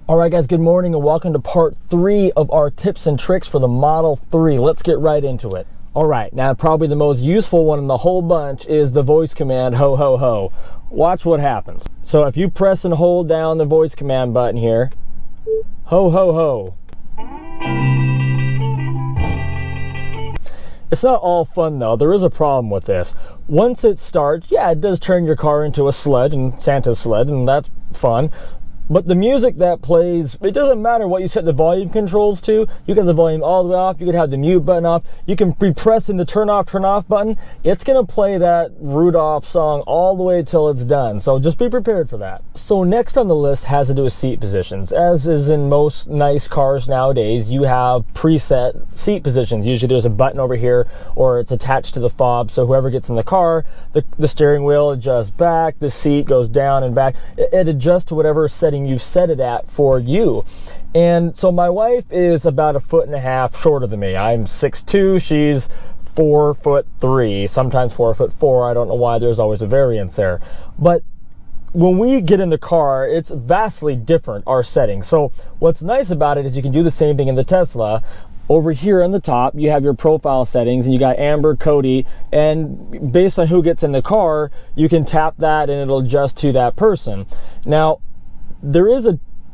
All right, guys, good morning and welcome to part 3 of our tips and tricks for the Model 3. Let's get right into it. All right, now probably the most useful one in the whole bunch is the voice command, ho, ho, ho. Watch what happens. So if you press and hold down the voice command button here, ho, ho, ho. It's not all fun though. There is a problem with this. Once it starts, yeah, it does turn your car into a sled and Santa's sled, and that's fun. But the music that plays, it doesn't matter what you set the volume controls to. You get the volume all the way off. You could have the mute button off. You can be pressing the turn off button. It's going to play that Rudolph song all the way till it's done. So just be prepared for that. So next on the list has to do with seat positions. As is in most nice cars nowadays, you have preset seat positions. Usually there's a button over here or it's attached to the fob. So whoever gets in the car, the steering wheel adjusts back, the seat goes down and back. It adjusts to whatever setting you've set it at for you. And so my wife is about 1.5 feet shorter than me. I'm 6'2", she's 4'3", sometimes 4'4". I don't know why there's always a variance there. But when we get in the car, it's vastly different, our settings. So what's nice about it is you can do the same thing in the Tesla. Over here on the top, you have your profile settings and you got Amber, Cody, and based on who gets in the car, you can tap that and it'll adjust to that person. Now, there is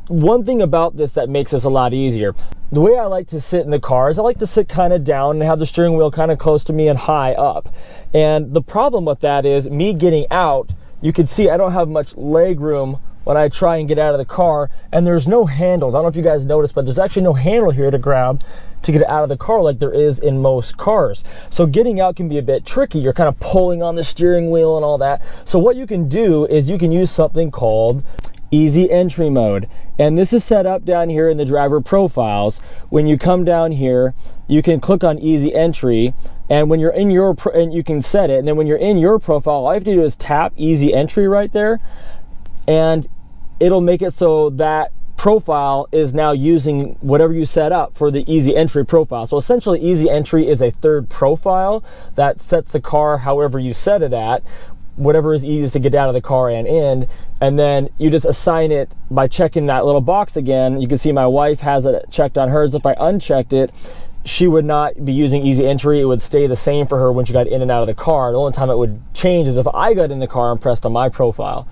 one thing about this that makes this a lot easier. The way I like to sit in the car is I like to sit kind of down and have the steering wheel kind of close to me and high up. And the problem with that is me getting out, you can see I don't have much leg room when I try and get out of the car, and there's no handles. I don't know if you guys noticed, but there's actually no handle here to grab to get out of the car like there is in most cars. So getting out can be a bit tricky. You're kind of pulling on the steering wheel and all that. So what you can do is you can use something called easy entry mode, and this is set up down here in the driver profiles. When you come down here, you can click on easy entry, and when you're in your and you can set it, and then when you're in your profile, all you have to do is tap easy entry right there, and it'll make it so that profile is now using whatever you set up for the easy entry profile. So essentially easy entry is a third profile that sets the car however you set it at, whatever is easiest to get out of the car and in, and then you just assign it by checking that little box again. You can see my wife has it checked on hers. If I unchecked it, she would not be using easy entry. It would stay the same for her when she got in and out of the car. The only time it would change is if I got in the car and pressed on my profile.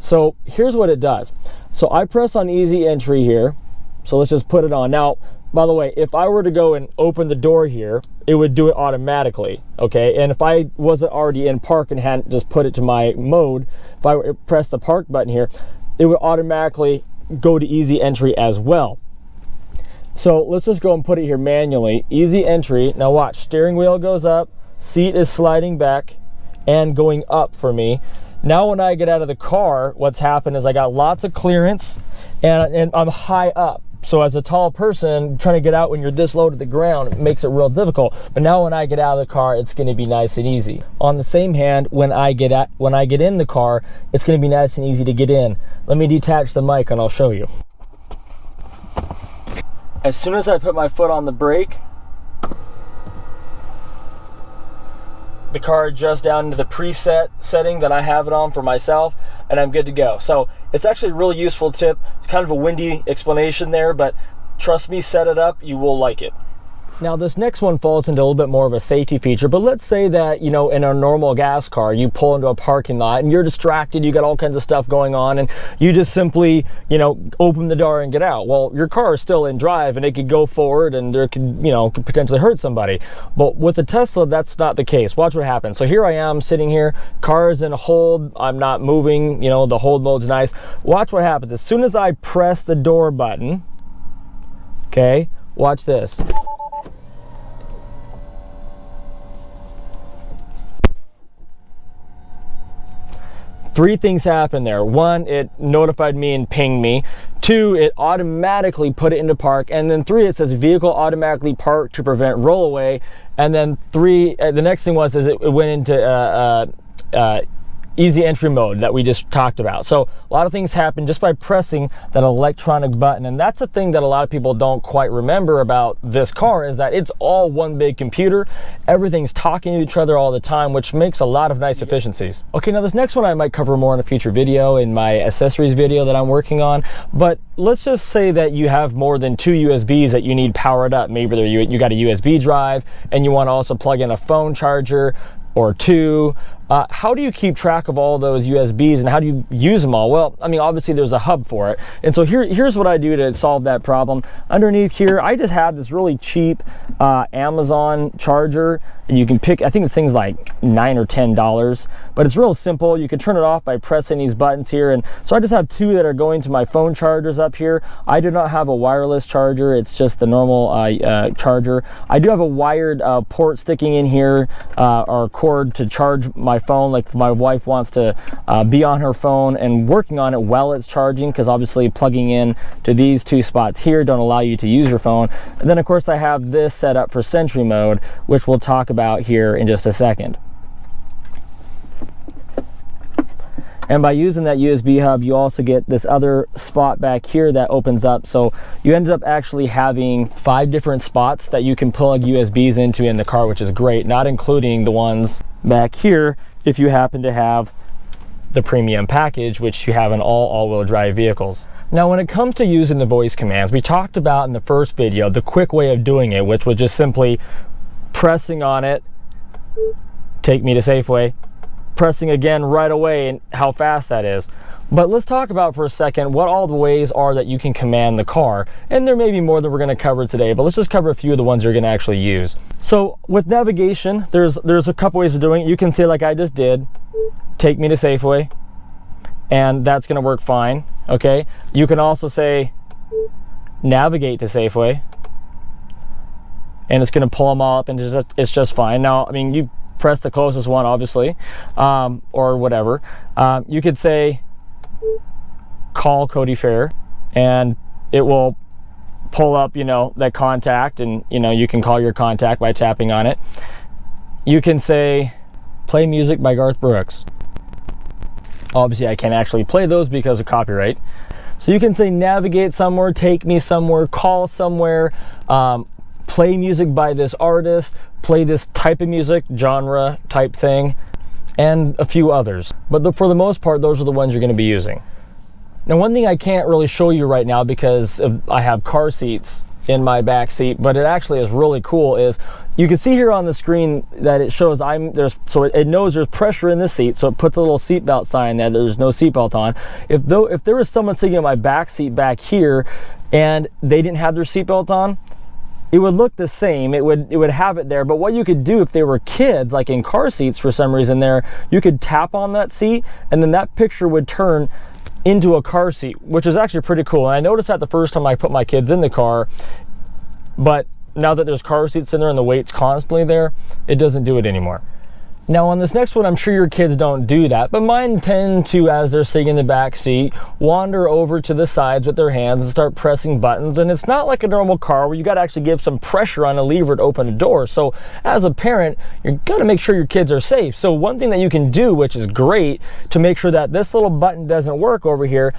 So here's what it does. So I press on easy entry here. So let's just put it on. Now, by the way, if I were to go and open the door here, it would do it automatically, okay? And if I wasn't already in park and hadn't just put it to my mode, if I press the park button here, it would automatically go to easy entry as well. So let's just go and put it here manually. Easy entry. Now watch, steering wheel goes up, seat is sliding back and going up for me. Now when I get out of the car, what's happened is I got lots of clearance and I'm high up. So as a tall person, trying to get out when you're this low to the ground, it makes it real difficult. But now when I get out of the car, it's going to be nice and easy. On the same hand, when I get in the car, it's going to be nice and easy to get in. Let me detach the mic and I'll show you. As soon as I put my foot on the brake, the car adjusts down into the preset setting that I have it on for myself, and I'm good to go. So it's actually a really useful tip. It's kind of a windy explanation there, but trust me, set it up, you will like it. Now this next one falls into a little bit more of a safety feature, but let's say that, you know, in a normal gas car, you pull into a parking lot and you're distracted, you got all kinds of stuff going on, and you just simply, you know, open the door and get out. Well, your car is still in drive and it could go forward and there could, you know, could potentially hurt somebody. But with the Tesla, that's not the case. Watch what happens. So here I am sitting here, car is in hold, I'm not moving, you know, the hold mode's nice. Watch what happens. As soon as I press the door button, okay, watch this. Three things happened there. One, it notified me and pinged me. Two, it automatically put it into park. And then three, it says vehicle automatically parked to prevent rollaway. And then three, the next thing was it went into easy entry mode that we just talked about. So a lot of things happen just by pressing that electronic button, and that's the thing that a lot of people don't quite remember about this car, is that it's all one big computer. Everything's talking to each other all the time, which makes a lot of nice efficiencies. Okay, now this next one I might cover more in a future video, in my accessories video that I'm working on, but let's just say that you have more than 2 USBs that you need powered up. Maybe you got a USB drive and you want to also plug in a phone charger or 2. How do you keep track of all those USBs and how do you use them all? Well, I mean, obviously there's a hub for it. And so here's what I do to solve that problem. Underneath here, I just have this really cheap Amazon charger. And you can pick, I think this thing's like $9 or $10, but it's real simple. You can turn it off by pressing these buttons here. And so I just have 2 that are going to my phone chargers up here. I do not have a wireless charger. It's just the normal charger. I do have a wired port sticking in here, or cord to charge my phone. Like if my wife wants to be on her phone and working on it while it's charging, because obviously plugging in to these 2 spots here don't allow you to use your phone. And then of course I have this set up for Sentry mode, which we'll talk about here in just a second. And by using that USB hub, you also get this other spot back here that opens up. So you ended up actually having 5 different spots that you can plug USBs into in the car, which is great, not including the ones back here if you happen to have the premium package, which you have in all-wheel drive vehicles. Now, when it comes to using the voice commands, we talked about in the first video the quick way of doing it, which was just simply pressing on it, take me to Safeway, pressing again right away, and how fast that is. But let's talk about for a second what all the ways are that you can command the car. And there may be more that we're going to cover today, but let's just cover a few of the ones you're going to actually use. So with navigation, there's a couple ways of doing it. You can say, like I just did, take me to Safeway, and that's going to work fine. Okay, you can also say navigate to Safeway, and it's going to pull them all up, and it's just fine. Now, I mean, you press the closest one, obviously, or whatever. You could say call Cody Fair, and it will pull up, you know, that contact, and you know, you can call your contact by tapping on it. You can say play music by Garth Brooks. Obviously I can't actually play those because of copyright. So you can say navigate somewhere, take me somewhere, call somewhere, play music by this artist, play this type of music, genre type thing, and a few others. But for the most part, those are the ones you're going to be using. Now, one thing I can't really show you right now because I have car seats in my back seat, but it actually is really cool, is you can see here on the screen that it shows it knows there's pressure in the seat, so it puts a little seatbelt sign there. There's no seatbelt on. If there was someone sitting in my back seat back here and they didn't have their seatbelt on, it would look the same. It would have it there. But what you could do if they were kids, like in car seats for some reason there, you could tap on that seat and then that picture would turn into a car seat, which is actually pretty cool. And I noticed that the first time I put my kids in the car, but now that there's car seats in there and the weight's constantly there, it doesn't do it anymore. Now on this next one, I'm sure your kids don't do that, but mine tend to, as they're sitting in the back seat, wander over to the sides with their hands and start pressing buttons. And it's not like a normal car where you got to actually give some pressure on a lever to open a door. So as a parent, you're going to make sure your kids are safe. So one thing that you can do, which is great to make sure that this little button doesn't work over here,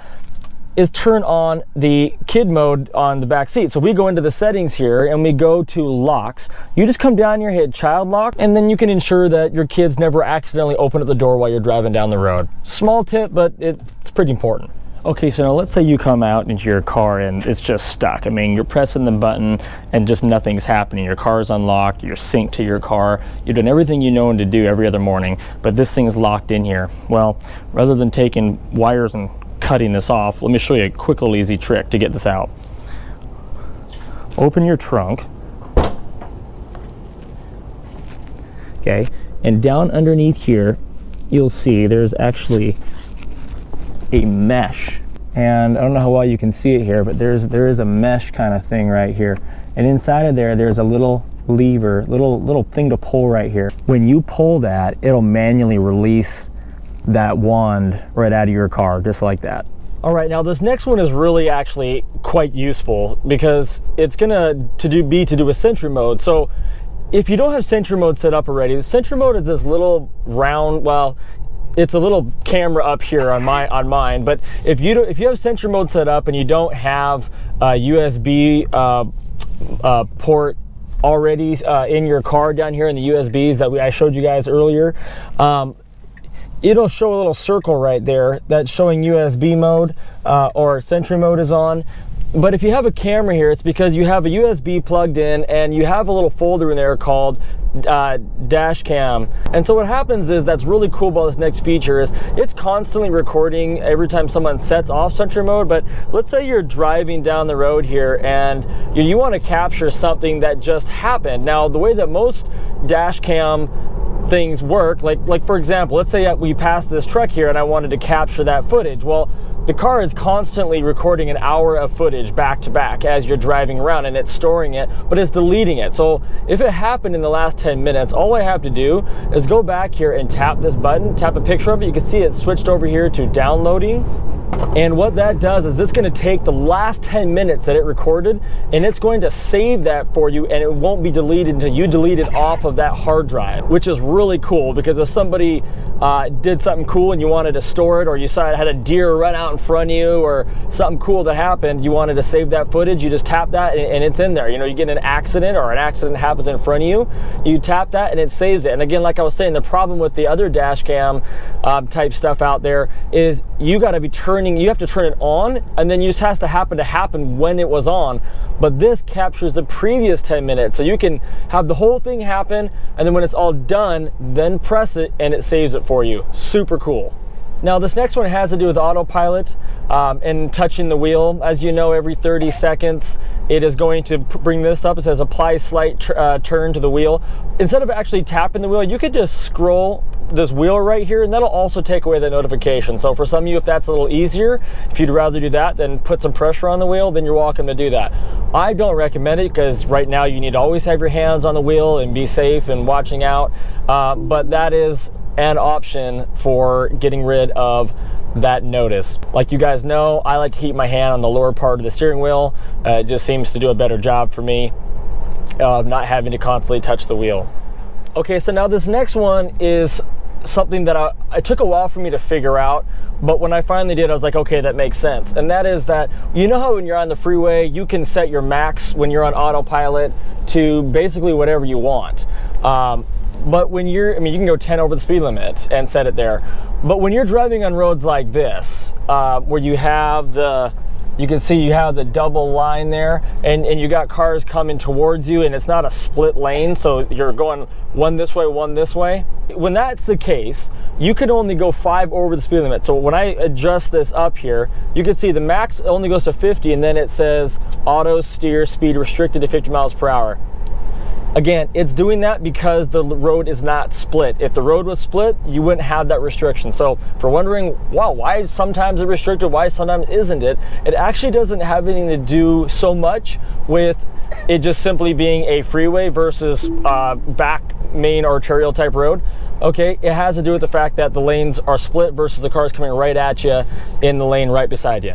is turn on the kid mode on the back seat. So if we go into the settings here and we go to locks, you just come down here, hit child lock, and then you can ensure that your kids never accidentally open up the door while you're driving down the road. Small tip, but it's pretty important. Okay, so now let's say you come out into your car and it's just stuck. I mean, you're pressing the button and just nothing's happening. Your car's unlocked, you're synced to your car, you're doing everything you know to do every other morning, but this thing's locked in here. Well, rather than taking wires and cutting this off, let me show you a quick little easy trick to get this out. Open your trunk, okay, and down underneath here you'll see there's actually a mesh, and I don't know how well you can see it here, but there is a mesh kind of thing right here, and inside of there's a little lever, little thing to pull right here. When you pull that, it'll manually release that wand right out of your car, just like that. All right, now this next one is really actually quite useful because it's gonna do with Sentry mode. So if you don't have Sentry mode set up already, the Sentry mode is this little round, well, it's a little camera up here on mine. But if you have Sentry mode set up and you don't have a USB port already in your car down here in the USBs that I showed you guys earlier, it'll show a little circle right there that's showing USB mode or Sentry mode is on. But if you have a camera here, it's because you have a USB plugged in and you have a little folder in there called dash cam. And so what happens is, that's really cool about this next feature, is it's constantly recording every time someone sets off Sentry mode. But let's say you're driving down the road here and you want to capture something that just happened. Now, the way that most dash cam things work, like for example, let's say we passed this truck here and I wanted to capture that footage. Well, the car is constantly recording an hour of footage back to back as you're driving around, and it's storing it, but it's deleting it. So if it happened in the last 10 minutes, all I have to do is go back here and tap this button, tap a picture of it. You can see it switched over here to downloading. And what that does is it's going to take the last 10 minutes that it recorded, and it's going to save that for you, and it won't be deleted until you delete it off of that hard drive, which is really cool. Because if somebody did something cool and you wanted to store it, or you saw it had a deer run out in front of you, or something cool that happened, you wanted to save that footage, you just tap that and it's in there. You know, you get in an accident or an accident happens in front of you, you tap that and it saves it. And again, like I was saying, the problem with the other dash cam type stuff out there is you got to be you have to turn it on, and then it just has to happen when it was on. But this captures the previous 10 minutes, so you can have the whole thing happen, and then when it's all done, then press it and it saves it for you. Super cool. Now, this next one has to do with autopilot and touching the wheel. As you know, every 30 seconds, it is going to bring this up. It says apply slight turn to the wheel. Instead of actually tapping the wheel, you could just scroll this wheel right here, and that'll also take away the notification. So for some of you, if that's a little easier, if you'd rather do that than put some pressure on the wheel, then you're welcome to do that. I don't recommend it, because right now you need to always have your hands on the wheel and be safe and watching out. But that is an option for getting rid of that notice. Like you guys know, I like to keep my hand on the lower part of the steering wheel. It just seems to do a better job for me of not having to constantly touch the wheel. Okay, so now this next one is something that it took a while for me to figure out, but when I finally did, I was like, okay, that makes sense. And that is that, you know how when you're on the freeway, you can set your max when you're on autopilot to basically whatever you want. But when you can go 10 over the speed limit and set it there. But when you're driving on roads like this, where you have you can see you have the double line there, and you got cars coming towards you, and it's not a split lane, so you're going one this way, one this way. When that's the case, you can only go 5 over the speed limit. So when I adjust this up here, you can see the max only goes to 50, and then it says auto steer speed restricted to 50 miles per hour. Again, it's doing that because the road is not split. If the road was split, you wouldn't have that restriction. So for wondering, wow, why is sometimes it restricted, why sometimes isn't it? It actually doesn't have anything to do so much with it just simply being a freeway versus back main arterial type road. Okay, it has to do with the fact that the lanes are split versus the cars coming right at you in the lane right beside you.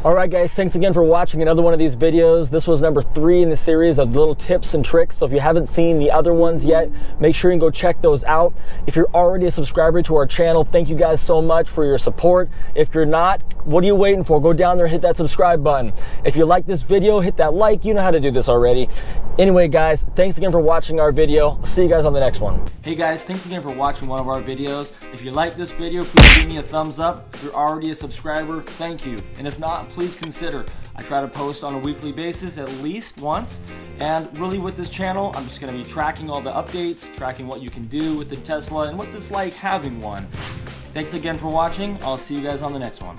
Alright guys, thanks again for watching another one of these videos. This was number 3 in the series of little tips and tricks. So if you haven't seen the other ones yet, make sure you can go check those out. If you're already a subscriber to our channel, thank you guys so much for your support. If you're not, what are you waiting for? Go down there and hit that subscribe button. If you like this video, hit that like. You know how to do this already. Anyway guys, thanks again for watching our video. See you guys on the next one. Hey guys, thanks again for watching one of our videos. If you like this video, please give me a thumbs up. If you're already a subscriber, thank you. And if not, please consider. I try to post on a weekly basis at least once, and really with this channel, I'm just going to be tracking all the updates, tracking what you can do with the Tesla and what it's like having one. Thanks again for watching. I'll see you guys on the next one.